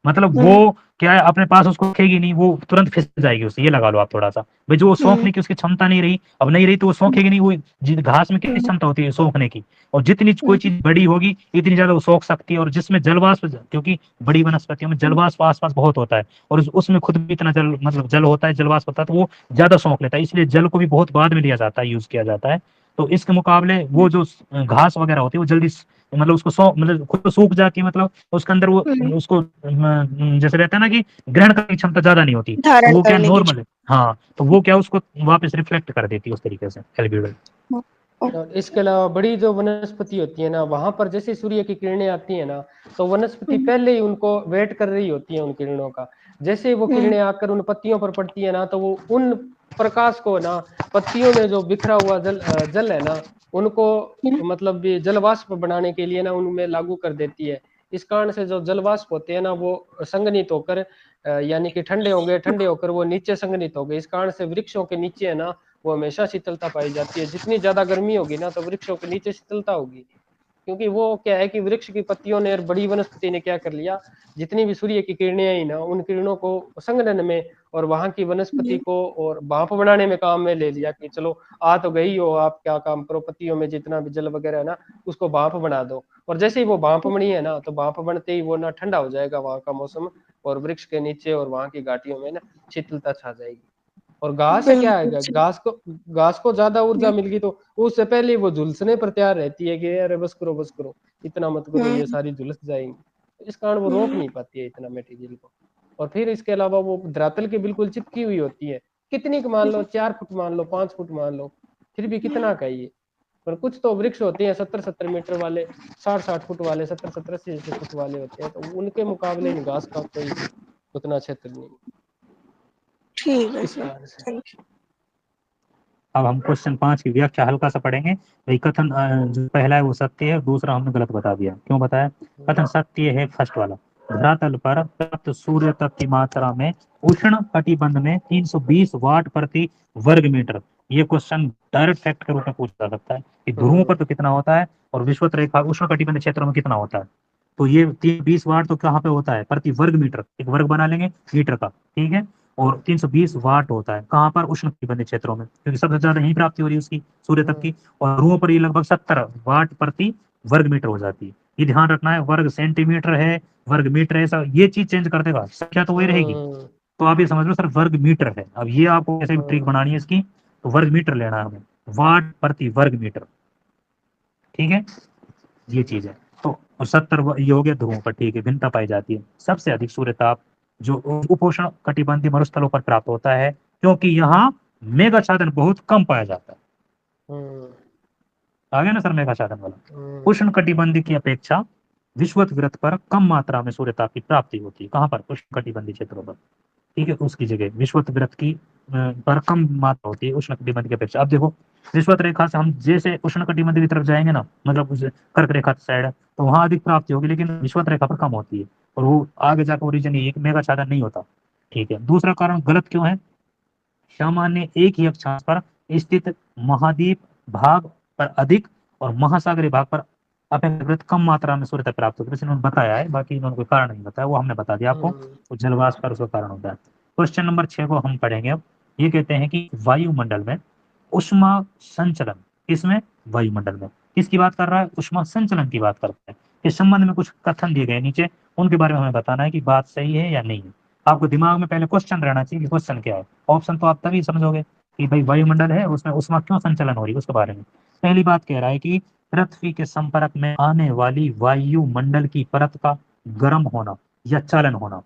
मतलब वो क्या है, अपने पास उसको रखेगी नहीं, वो तुरंत फिसल जाएगी उससे, ये लगा लो आप थोड़ा सा। भाई जो सोखने की उसकी क्षमता नहीं रही, अब नहीं रही तो वो सोखेगी नहीं। वो घास में कितनी क्षमता होती है सोखने की, और जितनी कोई चीज बड़ी होगी इतनी ज्यादा वो सोख सकती है। और जिसमें जलवाष्प, क्योंकि बड़ी वनस्पतियों में जलवाष्प आसपास बहुत होता है, और उसमें खुद भी इतना जल, मतलब जल होता है, जलवाष्प होता है, तो वो ज्यादा सोख लेता है, इसलिए जल को भी बहुत बाद में लिया जाता है, यूज किया जाता है। तो इसके मुकाबले वो जो घास वगैरह होती है वो जल्दी मतलब उसको मतलब खुद तो सूख जाती है, मतलब उसके अंदर वो उसको जैसे रहता है ना कि ग्रहण करने की क्षमता ज्यादा नहीं होती, तो धारण वो क्या करने की नॉर्मल है। हाँ, तो वो क्या उसको वापस रिफ्लेक्ट कर देती है उस तरीके से एल्बिडो। और इसके अलावा बड़ी जो वनस्पति होती है ना, वहां पर जैसे सूर्य की किरणें आती है ना, तो वनस्पति पहले ही उनको वेट कर रही होती है उन किरणों का। जैसे वो किरणें आकर उन पत्तियों पर पड़ती है ना, तो वो उन प्रकाश को ना पत्तियों में जो बिखरा हुआ जल है ना, उनको मतलब भी जलवाष्प बनाने के लिए ना उनमें लागू कर देती है। इस कारण से जो जलवाष्प होते हैं ना, वो संघनित होकर यानी कि ठंडे होंगे, ठंडे होकर वो नीचे संघनित हो गए। इस कारण से वृक्षों के नीचे है ना, वो हमेशा शीतलता पाई जाती है। जितनी ज्यादा गर्मी होगी ना, तो वृक्षों के नीचे शीतलता होगी, क्योंकि वो क्या है कि वृक्ष की पत्तियों ने और बड़ी वनस्पति ने क्या कर लिया, जितनी भी सूर्य की किरणें आई ना, उन किरणों को संघनन में और वहां की वनस्पति को और भाप बनाने में काम में ले लिया कि चलो आ तो गई हो, आप क्या काम करो, पत्तियों में जितना भी जल वगैरह है ना, उसको भाप बना दो। और जैसे ही वो भाप बनी है ना, तो भाप बनते ही वो ना ठंडा हो जाएगा वहां का मौसम, और वृक्ष के नीचे और वहां की घाटियों में ना शीतलता छा जाएगी। और घास से क्या बिल्कुल है, सही। घास को ज्यादा ऊर्जा मिल गई, तो उससे पहले ही वो झुलसने पर तैयार रहती है कि अरे बस करो बस करो, इतना मत करो, ये सारी झुलस जाएंगी। इस कारण वो रोक नहीं पाती है इतना मटेरियल को। और फिर इसके अलावा वो धरातल के बिल्कुल चिपकी हुई होती है, कितनी की मान लो 4 फुट मान लो, 5 फुट मान लो, फिर भी कितना का ये। पर कुछ तो वृक्ष होते हैं 70-70 मीटर वाले, 60-60 फुट वाले, 70-70-80-80 फुट वाले होते हैं, तो उनके मुकाबले इन घास का कोई उतना क्षेत्र नहीं, ठीक है इस सर, कारण से। थैंक अब हम क्वेश्चन 5 की व्याख्या हल्का सा पढ़ेंगे। भाई कथन जो पहला है वो सत्य है, दूसरा हमने गलत बता दिया। क्यों बताया? कथन सत्य है फर्स्ट वाला, धरातल पर प्राप्त सूर्य तप की मात्रा में उष्ण कटिबंध में 320 वाट प्रति वर्ग मीटर। ये क्वेश्चन डायरेक्ट फैक्ट के रूप में पूछा जा सकता है कि ध्रुवों पर तो कितना होता है और विषुवत रेखा उष्ण कटिबंध क्षेत्रों में कितना होता है। तो ये 320 वाट तो कहाँ पे होता है? प्रति वर्ग मीटर, एक वर्ग बना लेंगे मीटर का, ठीक है। और 320 वाट होता है कहाँ पर? उष्ण कटिबंधीय क्षेत्रों में, क्योंकि सबसे ज्यादा यही प्राप्ति हो रही है उसकी सूर्य तक की। और ध्रुवों पर ये लगभग 70 वाट प्रति वर्ग मीटर हो जाती है। ये ध्यान रखना है, वर्ग सेंटीमीटर है, वर्ग मीटर है, सब ये चीज चेंज कर देगा, संख्या तो वही रहेगी। तो आप ये समझ लो सर वर्ग मीटर है। अब ये आपको कैसे भी ट्रिक बनानी है इसकी, तो वर्ग मीटर लेना है हमें, वाट प्रति वर्ग मीटर, ठीक है, ये चीज है। तो 70 ये हो गया ध्रुवों पर, ठीक है, भिन्नता पाई जाती है। सबसे अधिक सूर्य ताप जो उपोष्ण कटिबंधीय मरुस्थलों पर प्राप्त होता है, क्योंकि यहाँ मेघाच्छादन बहुत कम पाया जाता है। आ गया ना सर मेघाच्छादन वाला। उष्ण कटिबंधीय की अपेक्षा विषुवत वृत्त पर कम मात्रा में सूर्य ताप की प्राप्ति होती है। कहाँ पर? उष्ण कटिबंधीय क्षेत्रों पर, ठीक है। उसकी जगह विषुवत वृत्त की पर कम मात्रा होती है उष्ण कटिबंध की अपेक्षा। अब देखो, विषुवत रेखा से हम जैसे उष्ण कटिबंध की तरफ जाएंगे ना, मतलब उस कर्क रेखा साइड, तो वहां अधिक प्राप्ति होगी, लेकिन विषुवत रेखा पर कम होती है। और वो आगे जाकर ओरिजिन ये मेघाच्छादन नहीं होता, ठीक है। दूसरा कारण गलत क्यों है? सामान्य एक ही अक्षांश पर स्थित महाद्वीप भाग पर अधिक और महासागरीय भाग पर अपेक्षाकृत कम मात्रा में सूर्य प्राप्त होता है। इन्होंने बताया है, बाकी इन्होंने कोई कारण नहीं बताया, वो हमने बता दिया आपको, तो जलवाष्प का उसका कारण होता है। क्वेश्चन नंबर 6 को हम पढ़ेंगे अब। ये कहते हैं कि वायुमंडल में उष्मा संचलन, इसमें वायुमंडल में किसकी बात कर रहा है? उष्मा संचलन की बात करता है। इस संबंध में कुछ कथन दिए गए नीचे, उनके बारे में हमें बताना है कि बात सही है या नहीं है। आपको दिमाग में पहले क्वेश्चन रहना चाहिए कि क्वेश्चन क्या है। ऑप्शन तो आप तभी समझोगे कि भाई वायुमंडल है, उसमें उष्मा क्यों संचलन हो रही है, उसके बारे में। पहली बात कह रहा है कि पृथ्वी के संपर्क में आने वाली वायुमंडल की परत का गर्म होना या चालन होना।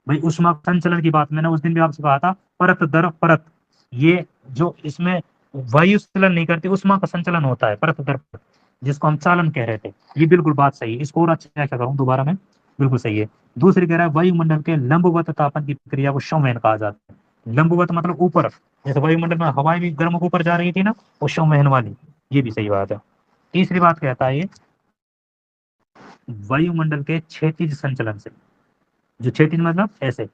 भाई उष्मा संचलन की बात मैंने उस दिन भी आपसे कहा था, परत दर परत, ये जो इसमें वायु संचलन नहीं करती, उष्मा का संचलन होता है परत दर परत, जिसको हम चालन कह रहे थे। ये बिल्कुल बात सही है, इसको और अच्छे व्याख्या करूं दोबारा में, बिल्कुल सही है। दूसरी कह रहा है वायुमंडल के लंबवत तापन की प्रक्रिया को संवहन कहा जाता है। लंबवत मतलब ऊपर, जैसे वायुमंडल में हवाएं भी गर्म होकर ऊपर जा रही थी ना, वो संवहन वाली, ये भी सही बात है। तीसरी बात कहता है ये वायुमंडल के क्षैतिज संचलन से, जो क्षैतिज मतलब ऐसे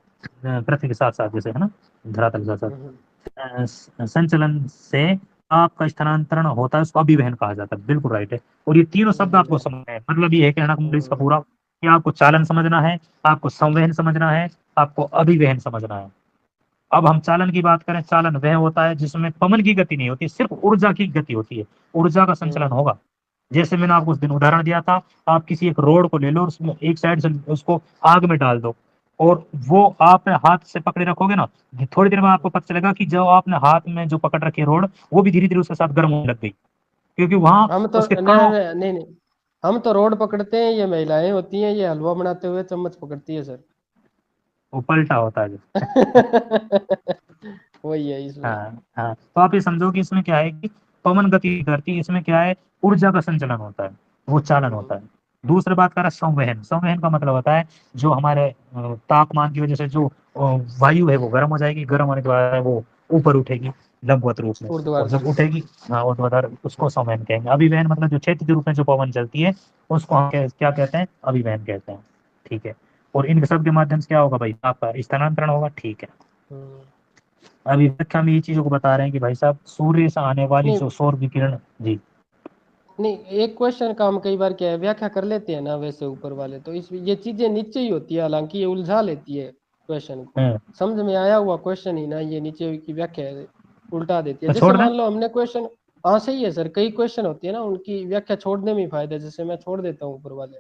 पृथ्वी के साथ साथ, जैसे है ना धरातल के साथ साथ संचलन से आपका स्थानांतरण होता है, उसको अभिवहन कहा जाता है, बिल्कुल राइट है। और ये तीनों शब्द आपको समझना है, मतलब ये है कहना इसका पूरा कि आपको चालन समझना है, आपको संवहन समझना है, आपको अभिवहन समझना है। अब हम चालन की बात करें, चालन वह होता है जिसमें पवन की गति नहीं होती, सिर्फ ऊर्जा की गति होती है, ऊर्जा का संचलन होगा। जैसे मैंने आपको उस दिन उदाहरण दिया था, आप किसी एक रोड को ले लो और उसमें एक साइड से उसको आग में डाल दो, और वो आप हाथ से पकड़े रखोगे ना, थोड़ी देर में आपको पता चलेगा कि जो आपने हाथ में जो पकड़ रखी है रोड, वो भी धीरे धीरे उसके साथ गर्म होने लग गई, क्योंकि वहां हम तो उसके नहीं कणों। नहीं नहीं नहीं, हम तो रोड पकड़ते हैं, ये महिलाएं होती हैं, ये हलवा बनाते हुए चम्मच पकड़ती है सर। वो पलटा होता है जो। वही है इसमें। हाँ हाँ, तो आप ये समझो कि इसमें क्या है कि पवन गति करती, इसमें क्या है, ऊर्जा का संचलन होता है, वो चालन होता है। दूसरी बात करें संवहन, संवहन का मतलब होता है जो हमारे तापमान की वजह से जो वायु है वो गर्म हो जाएगी, गर्म होने के बाद वो ऊपर उठेगी लंबवत रूप में, और ऊर्ध्वाधर जब दिशा। उठेगी, हाँ ऊर्ध्वाधर, उसको संवहन कहेंगे। अभिवहन मतलब जो क्षैतिज रूप में जो पवन चलती है, उसको हम क्या कहते हैं, अभिवहन कहते हैं। ठीक है, और इन सब के माध्यम से क्या होगा भाई, आपका स्थानांतरण होगा। ठीक है, हम्म। अभी व्याख्या में ये चीजों को बता रहे हैं कि भाई साहब सूर्य से आने वाली नहीं जो सौर विकिरण। जी। नहीं, एक क्वेश्चन का हम कई बार क्या है व्याख्या कर लेते हैं ना वैसे ऊपर वाले, तो इस ये चीजें नीचे ही होती है, हालांकि ये उलझा लेती है क्वेश्चन को। हम्म, समझ में आया हुआ क्वेश्चन ही ना ये नीचे की व्याख्या है, उल्टा देती है। तो जैसे छोड़ दें। मान लो हमने क्वेश्चन, हाँ सही है सर, कई क्वेश्चन होती है ना उनकी व्याख्या छोड़ने में ही फायदा है, जैसे मैं छोड़ देता हूँ ऊपर वाले,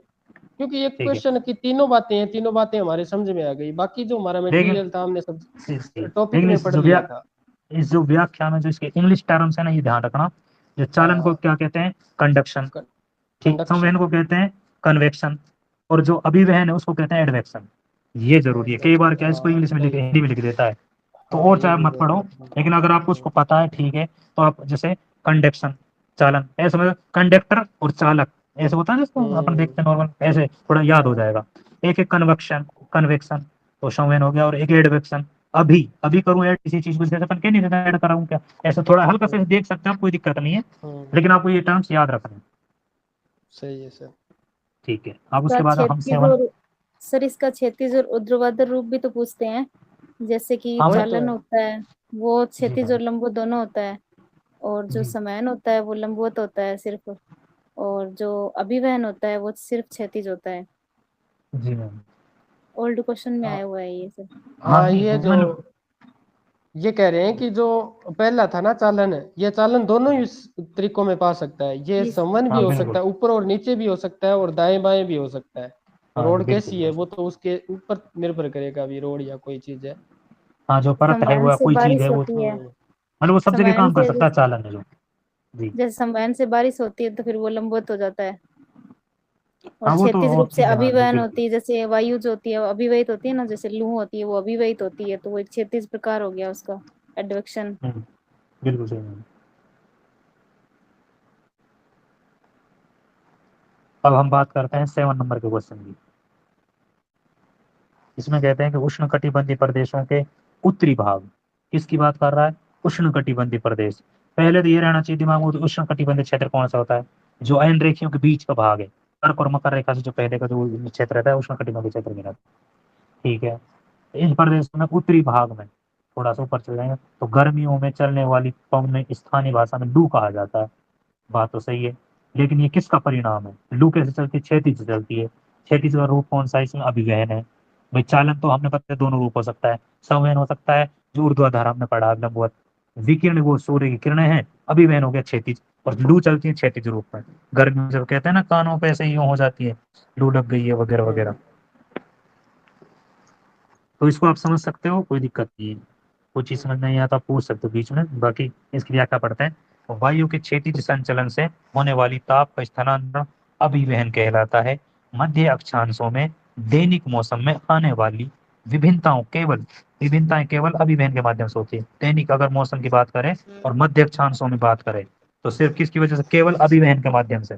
क्योंकि एक ठीक है, क्वेश्चन की तीनों बातें हैं, तीनों बातें हमारे समझ में आ गई, बाकी जो हमारा लेकिन मटेरियल था हमने सब टॉपिक लेकिन में पढ़ लिया था। इस जो व्याख्या में जो इसके इंग्लिश टर्म्स है ना, ये ध्यान रखना। जो चालन को हाँ, क्या कहते हैं, कंडक्शन। ठीक, कंडक्शन। संवहन को कहते हैं कन्वेक्शन, और जो अभिवहन है उसको कहते हैं एडवेक्शन। ये जरूरी है, कई बार क्या है, इसको हाँ इंग्लिश में लिख, सही है। हिंदी में लिख देता है, तो हाँ और ये चाहे भी मत पढ़ो, बहुत। लेकिन अगर आपको उसको पता है, ठीक है, तो आप जैसे कंडक्शन, चालन, ऐसे समझो, कंडक्टर और चालक, ऐसे होता है ना, इसको अपन हम्म। देखते हैं नॉर्मल, ऐसे थोड़ा याद हो हाँ। जाएगा। एक एक कन्वेक्शन, कन्वेक्शन, तो संवहन हो गया, और एक एडवेक्शन। अभी अभी करूँ ऐड किसी चीज को, जैसे अपन कह नहीं देता ऐड कराऊं क्या, ऐसे थोड़ा हल्का से देख सकते हैं आप, कोई दिक्कत नहीं है, हम्म। लेकिन आपको ये टर्म्स याद रखने हैं। सही है सर। ठीक है, अब का उसके बाद हम क्षैतिज सेवन। और सर इसका क्षैतिज और ऊर्ध्वाधर रूप भी तो पूछते हैं, जैसे कि हाँ वही मैं। तो चालन है। होता है वो जी क्षैतिज मैम। और लंबवत दोनों होता है, और जो जी समयन होता है वो लंबवत होता है सिर्फ, और जो अभिवहन होता है वो सिर्फ क्षैतिज होता है। जी मैम। ओल्ड क्वेश्चन में हाँ आया हुआ है ये सर। हाँ हाँ, नहीं ये वो जो मैंने। ये कह रहे हैं कि जो पहला था ना चालन, ये चालन दोनों ही तरीकों में पा सकता है, ये जी सर। संवन भी हाँ हो सकता बिल्कुल। है, ऊपर और नीचे भी हो सकता है, और दाएं बाएं भी हो सकता है। हाँ रोड बिल्कुल कैसी है वो बिल्कुल। तो उसके ऊपर निर्भर करेगा, अभी रोड या कोई चीज है। हाँ जो परत है समवयन वो से कोई चीज है बारिश वो, होती है, हम्म। मतलब वो सब जगह समवयन काम कर से सकता है, चालन है जो। जी। जैसे समवयन से बारिश होती है तो फिर वो लंबवत हो जाता है, और हाँ वो तो क्षैतिज वो रूप से ठीक है, हाँ जी अभिवहन बिल्कुल। होती है, जैसे वायु जो होती है वो अभिवहित होती है ना, जैसे लू होती है वो अभिवहित होती है, तो वो एक क्षैतिज प्रकार हो गया उसका, एडवेक्शन। बिल्कुल सही मैम। अब हम बात करते हैं 7 नंबर के क्वेश्चन की। इसमें कहते हैं कि उष्ण कटिबंधीय प्रदेशों के उत्तरी भाग, किसकी बात कर रहा है, उष्ण कटिबंधीय प्रदेश। पहले तो ये रहना चाहिए दिमाग में, उष्ण कटिबंधीय क्षेत्र कौन सा होता है, जो अयन रेखियों के बीच का भाग है, कर्क और मकर रेखा से जो पहले का जो क्षेत्र रहता है, उष्ण कटिबंधीय क्षेत्र में रहता है। ठीक है, इन प्रदेशों में उत्तरी भाग में, थोड़ा सा ऊपर चल जाएंगे, तो गर्मियों में चलने वाली पवन में स्थानीय भाषा में लू कहा जाता है। बात तो सही है, लेकिन ये किसका परिणाम है, लू कैसे चलती है, क्षैतिज से चलती है। क्षैतिज का रूप कौन सा है, इसमें अभिवहन है। भाई चालन तो हमने पता है दोनों रूप हो सकता है, संवहन हो सकता है जो ऊर्ध्वाधर हमने पढ़ा लंबवत, विकिरण वो सूर्य की किरणें हैं, अभिवहन हो गया क्षैतिज, और लू चलती है क्षैतिज रूप में। गर्मी में जब कहते हैं ना कानों पे ऐसे यूं हो जाती है, लू लग गई है वगैरह वगैरह, तो इसको आप समझ सकते हो, कोई दिक्कत नहीं है। कुछ चीज समझ नहीं आता पूछ सकते हो बीच में, बाकी इसकी व्याख्या पढ़ते हैं। वायु के क्षैतिज संचलन से होने वाली ताप का स्थानांतरण अभिवहन कहलाता है। मध्य अक्षांशों में दैनिक मौसम में आने वाली विभिन्नताएं केवल अभिवहन के माध्यम से होती है। दैनिक अगर मौसम की बात करें और मध्य अक्षांशों में बात करें, तो सिर्फ किसकी वजह से, केवल अभिवहन के माध्यम से।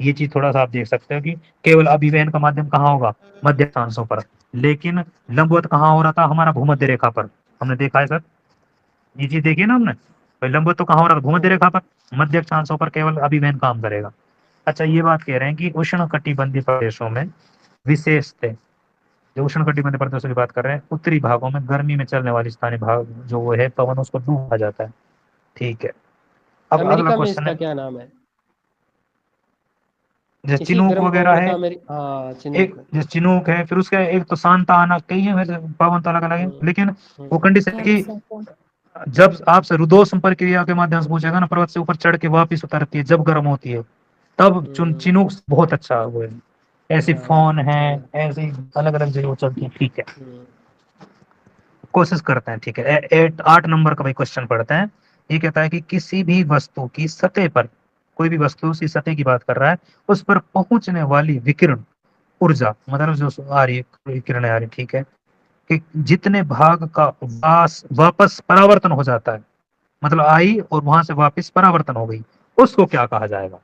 ये चीज थोड़ा सा आप देख सकते हो कि केवल अभिवहन का माध्यम कहाँ होगा, मध्य अक्षांशों पर, लेकिन लंबवत कहाँ हो रहा था, हमारा भूमध्य रेखा पर। हमने देखा है सर, ये चीज देखी है ना हमने, भाई लंबवत तो कहाँ हो रहा था, भूमध्य रेखा पर, मध्य अक्षांशों पर केवल अभिवहन काम करेगा। अच्छा ये बात कह रहे हैं कि उष्ण कटिबंधीय प्रदेशों में विशेषतः, जो उष्ण कटिबंधीय प्रदेशों की बात कर रहे हैं, उत्तरी भागों में गर्मी में चलने वाली स्थानीय भाग जो वो है पवन, उसको लू कहा जाता है। ठीक है, अब अगला अमेरिका में क्वेश्चन इसका है। क्या नाम है? जैसे इसी चिनूक गर्म वगैरह पवन है, का मेरी, हाँ एक चिनूक है। जैसे चिनूक है, फिर उसका एक तो शांता आना, कई है वैसे पावन तो अलग अलग है, हम्म, लेकिन वो हम्म, कंडीशन है कि जब आपसे रुदो संपर्क क्रिया के माध्यम से पूछेगा ना, पर्वत से ऊपर चढ़ के वापिस उतरती है जब गर्म होती है, तब हम्म, चिनूक बहुत अच्छा वो है। ऐसी हाँ फोन है, चलो। ऐसी अलग अलग जगह चलती है। ठीक है, हम्म, कोशिश करते हैं। ठीक है, 8 नंबर का भाई क्वेश्चन पढ़ते हैं। ये कहता है कि किसी भी वस्तु की सतह पर, कोई भी वस्तु उसकी सतह की बात कर रहा है, उस पर पहुंचने वाली विकिरण ऊर्जा, मतलब जो आ रही है किरणें आ रही, ठीक है, कि जितने भाग का वापस परावर्तन हो जाता है, मतलब आई और वहां से वापस परावर्तन हो गई, उसको क्या कहा जाएगा।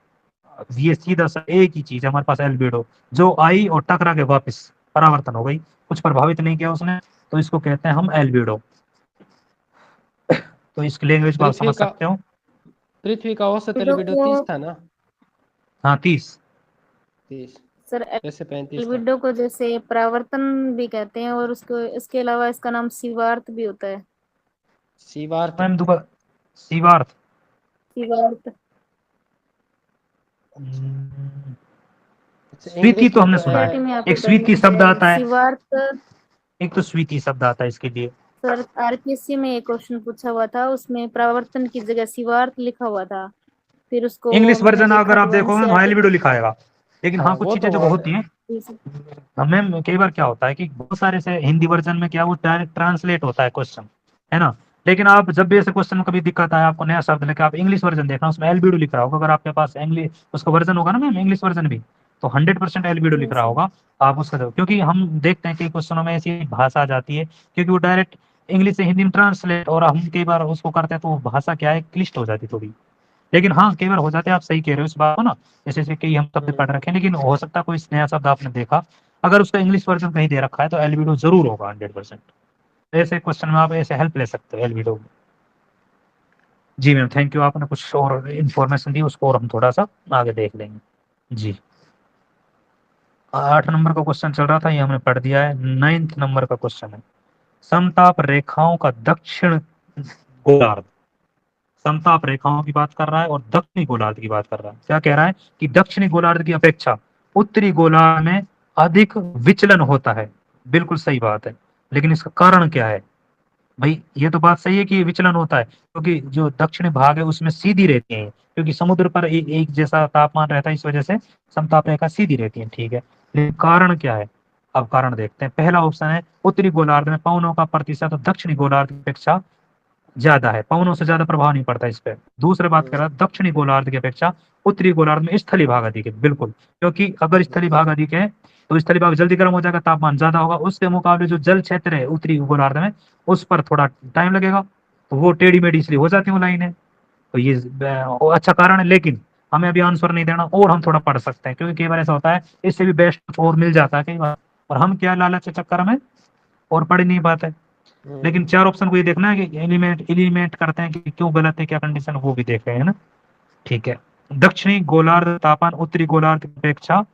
ये सीधा सा एक ही चीज है हमारे पास, एल्बिडो, जो आई और टकरा के वापस परावर्तन हो गई, कुछ प्रभावित नहीं किया उसने, तो इसको कहते हैं हम एल्बिडो। तो इसकी लैंग्वेज को आप पृथ्वी समझ का सकते हो। पृथ्वी का औसत एल्बिडो एल्बिडो को 30 था ना। हाँ 30। 30, सर वैसे 35 था। एल्बिडो को जैसे परावर्तन भी कहते हैं, और उसको इसके अलावा इसका नाम सीवार्थ भी होता है। सीवार्थ। मैम दोबारा, सीवार्थ। सीवार्थ। हम्म, अच्छा स्वीति इंग्लिश तो में हमने तो सुना है, एनसीईआरटी में आपको एक पढ़ने स्वीति मिल शब्द जाएगा आता है, सीवार्थ। एक तो स्वीति शब्द आता है इसके लिए। सर आरपीएससी में एक क्वेश्चन पूछा हुआ था, उसमें परावर्तन की जगह सीवार्थ लिखा हुआ था, फिर उसको इंग्लिश मैंने वर्जन देखा अगर आप तो देखोगे तो एनसीईआरटी एल्बिडो लिखा आएगा, लेकिन हाँ हाँ कुछ वो चीजें तो जो वर्ड होती है। हैं, हमें कई बार क्या होता है कि बहुत सारे से हिंदी वर्जन में क्या वो डायरेक्ट ट्रांसलेट होता है क्वेश्चन, है ना। लेकिन आप जब भी ऐसे क्वेश्चन में कभी दिक्कत आए, आपको नया शब्द लेकर आप इंग्लिश वर्जन देखना, उसमें एल्बिडो लिख रहा होगा, अगर आपके पास इंग्लिश उसका वर्जन होगा ना मैम, इंग्लिश वर्जन भी, तो 100% एल्बिडो लिख रहा होगा। आप उसका दो, क्योंकि हम देखते हैं कि क्वेश्चनों में ऐसी भाषा आ जाती है, क्योंकि वो डायरेक्ट इंग्लिश से हिंदी में ट्रांसलेट, और हम कई बार उसको करते हैं तो वो भाषा क्या है, क्लिष्ट हो जाती है थोड़ी। लेकिन हाँ कई बार हो जाते हैं, आप सही कह रहे हो इस बात को ना, जैसे जैसे कई हम शब्द पढ़ रखे हैं, लेकिन हो सकता है कोई नया शब्द आपने देखा, अगर उसका इंग्लिश वर्जन कहीं दे रखा है तो एल्बिडो जरूर होगा 100%। ऐसे क्वेश्चन में आप ऐसे हेल्प ले सकते हो एल्बिडो में। जी मैम थैंक यू, आपने कुछ और इन्फॉर्मेशन दी, उसको और हम थोड़ा सा आगे देख लेंगे जी। 8 नंबर का क्वेश्चन चल रहा था, ये हमने पढ़ दिया है। 9th नंबर का क्वेश्चन है, समताप रेखाओं का दक्षिण गोलार्ध, समताप रेखाओं की बात कर रहा है और दक्षिणी गोलार्ध की बात कर रहा है। क्या कह रहा है कि दक्षिणी गोलार्ध की अपेक्षा उत्तरी गोलार्ध में अधिक विचलन होता है। बिल्कुल सही बात है, लेकिन इसका कारण क्या है भाई। ये तो बात सही है कि विचलन होता है, क्योंकि जो दक्षिणी भाग है उसमें सीधी रहती है, क्योंकि समुद्र पर एक जैसा तापमान रहता है, इस वजह से समताप रेखा सीधी रहती है, ठीक है। लेकिन कारण क्या है, अब कारण देखते हैं। पहला ऑप्शन है उत्तरी गोलार्ध में पवनों का प्रतिशत दक्षिणी गोलार्ध की अपेक्षा ज्यादा है, पवनों से ज्यादा प्रभाव नहीं पड़ता इस पे। दूसरी बात कर रहा है दक्षिणी गोलार्ध की अपेक्षा उत्तरी गोलार्ध में स्थलीय भाग अधिक है, बिल्कुल, क्योंकि अगर स्थलीय भाग अधिक है तो स्थलीय भाग जल्दी गर्म हो जाएगा, तापमान ज्यादा होगा, उसके मुकाबले जो जल क्षेत्र है उत्तरी गोलार्ध में, उस पर थोड़ा टाइम लगेगा, तो वो टेढ़ी मेढ़ी इसलिए हो जाती है वो लाइनें। तो ये अच्छा कारण है, लेकिन हमें अभी आंसर नहीं देना, और हम थोड़ा पढ़ सकते हैं, क्योंकि कई बार ऐसा होता है इससे भी बेस्ट और मिल जाता है कई बार, और हम क्या लालच के चक्कर में और पढ़ नहीं पाते। लेकिन 4 ऑप्शन को ये देखना है कि एलिमेंट करते हैं कि क्यों गलत है, क्या कंडीशन, वो भी देख रहे हैं ना। ठीक है, दक्षिणी गोलार्ध तापमान उत्तरी गोलार्ध की अपेक्षा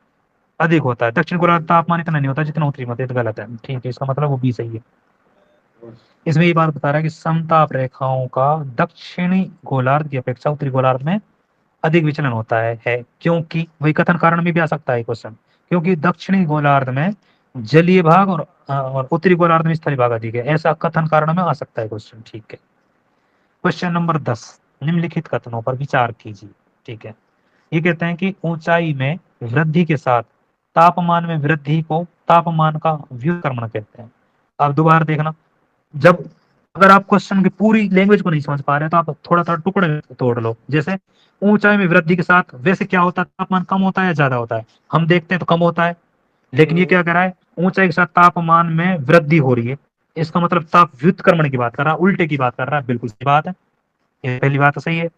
अधिक होता है, दक्षिण गोलार्ध तापमान इतना नहीं होता जितना उत्तरी में, तो गलत है, ठीक है, इसका मतलब वो भी सही है। इसमें ये बात बता रहा है कि समताप रेखाओं का दक्षिणी गोलार्ध की अपेक्षा उत्तरी गोलार्ध में अधिक विचलन होता है क्योंकि वही कथन कारण में भी आ सकता है क्वेश्चन, क्योंकि दक्षिणी गोलार्ध में जलीय भाग और उत्तरी गोलार्ध में स्थलीय भाग अधिक है, ऐसा कथन कारण में आ सकता है क्वेश्चन, ठीक है। क्वेश्चन नंबर 10, निम्नलिखित कथनों पर विचार कीजिए, ठीक है। ये कहते हैं कि ऊंचाई में वृद्धि के साथ तापमान में वृद्धि को तापमान का व्युत्क्रमण कहते हैं। अब दोबारा देखना, जब अगर आप क्वेश्चन की पूरी लैंग्वेज को नहीं समझ पा रहे तो आप थोड़ा थोड़ा टुकड़े में तोड़ लो। जैसे ऊंचाई में वृद्धि के साथ वैसे क्या होता है, तापमान कम होता है या ज्यादा होता है, हम देखते हैं तो कम होता है, लेकिन ये क्या कह रहा है, ऊंचाई के साथ तापमान में वृद्धि हो रही है, इसका मतलब ताप व्युत्क्रमण की बात कर रहा है, उल्टे की बात कर रहा है, बिल्कुल सही बात है, ये पहली बात तो सही है।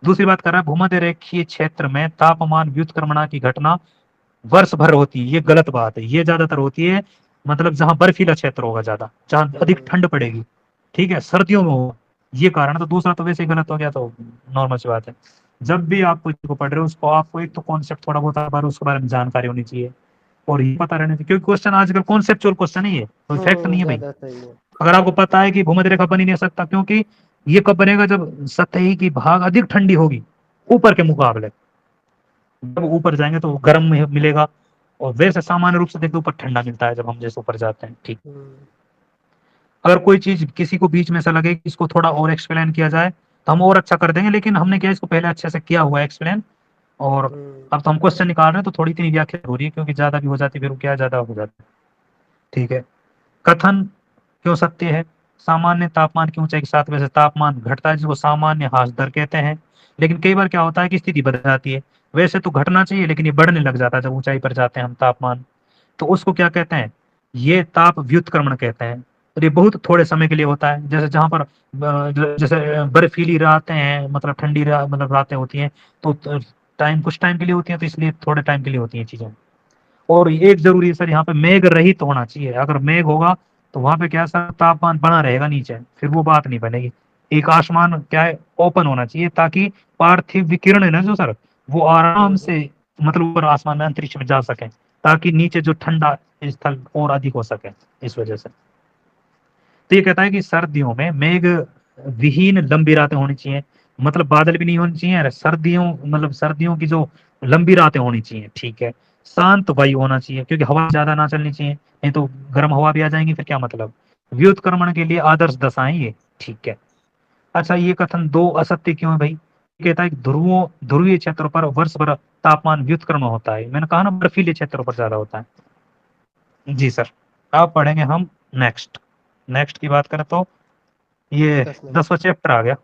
दूसरी बात कर रहा है भूमध्य रेखीय क्षेत्र में तापमान व्युत्क्रमण की घटना वर्ष भर होती है, ये गलत बात है, ये ज्यादातर होती है मतलब जहां बर्फीला क्षेत्र होगा, ज्यादा जहां अधिक ठंड पड़ेगी, ठीक है, सर्दियों में होगा, ये कारण। तो दूसरा तो वैसे ही गलत हो गया, तो नॉर्मल सी बात है। जब भी आप कुछ को पढ़ रहे हो उसको आपको एक तो कॉन्सेप्ट थोड़ा बहुत बार उसके बारे में जानकारी होनी चाहिए, और ये पता रहना चाहिए, क्योंकि क्वेश्चन आजकल कॉन्सेप्चुअल क्वेश्चन ही है, कोई फैक्ट नहीं है भाई। ज्यादा सही है। अगर आपको पता है कि भूमध्य रेखा बन ही नहीं सकता, क्योंकि ये कब बनेगा, जब सतही की भाग अधिक ठंडी होगी ऊपर के मुकाबले, जब ऊपर जाएंगे तो गर्म मिलेगा, और वैसे सामान्य रूप से देखते ऊपर ठंडा मिलता है जब हम जैसे ऊपर जाते हैं। ठीक, अगर कोई चीज किसी को बीच में ऐसा लगे कि इसको थोड़ा और एक्सप्लेन किया जाए तो हम और अच्छा कर देंगे, लेकिन हमने क्या इसको पहले अच्छे से किया हुआ है एक्सप्लेन, और अब तो हम क्वेश्चन निकाल रहे हैं तो थोड़ी इतनी व्याख्या हो रही है, क्योंकि ज्यादा भी हो जाती है फिर वो क्या ज्यादा हो जाता है। ठीक है, कथन क्यों सत्य है? सामान्य तापमान की ऊंचाई के साथ वैसे तापमान घटता है, जिसको सामान्य ह्रास दर कहते हैं, लेकिन कई बार क्या होता है कि स्थिति बदल जाती है। वैसे तो घटना चाहिए लेकिन ये बढ़ने लग जाता है जब ऊंचाई पर जाते हैं हम तापमान, तो उसको क्या कहते हैं? ये ताप व्युत्क्रमण कहते हैं। और ये बहुत थोड़े समय के लिए होता है, जैसे जहां पर जैसे बर्फीली रातें हैं, मतलब ठंडी मतलब रातें होती हैं, तो टाइम कुछ टाइम के लिए होती है, तो इसलिए थोड़े टाइम के लिए होती हैं चीजें। और एक जरूरी है सर, यहाँ पे मेघ रहित होना चाहिए। अगर मेघ होगा तो वहां पे क्या सर, तापमान बना रहेगा नीचे, फिर वो बात नहीं बनेगी। एक आसमान क्या है, ओपन होना चाहिए, ताकि पार्थिव विकिरण है ना जो सर, वो आराम से मतलब ऊपर आसमान में अंतरिक्ष में जा सके, ताकि नीचे जो ठंडा स्थल और अधिक हो सके, इस वजह से। तो ये कहता है कि सर्दियों में मेघ विहीन लंबी रातें होनी चाहिए, मतलब बादल भी नहीं होनी चाहिए, सर्दियों मतलब सर्दियों की जो लंबी रातें होनी चाहिए। ठीक है, शांत वायु होना चाहिए, क्योंकि हवा ज्यादा ना चलनी चाहिए, नहीं तो गर्म हवा भी आ जाएंगी, फिर क्या मतलब। व्युत्क्रमण के लिए आदर्श दशाएं ये। ठीक है, अच्छा ये कथन दो असत्य क्यों है भाई? ये कहता है कि ध्रुवीय क्षेत्रों पर वर्ष भर तापमान व्युत्क्रमण होता है। मैंने कहा ना, बर्फीले क्षेत्रों पर ज्यादा होता है। जी सर, अब पढ़ेंगे हम नेक्स्ट। नेक्स्ट की बात करें तो ये 10वां चैप्टर आ गया।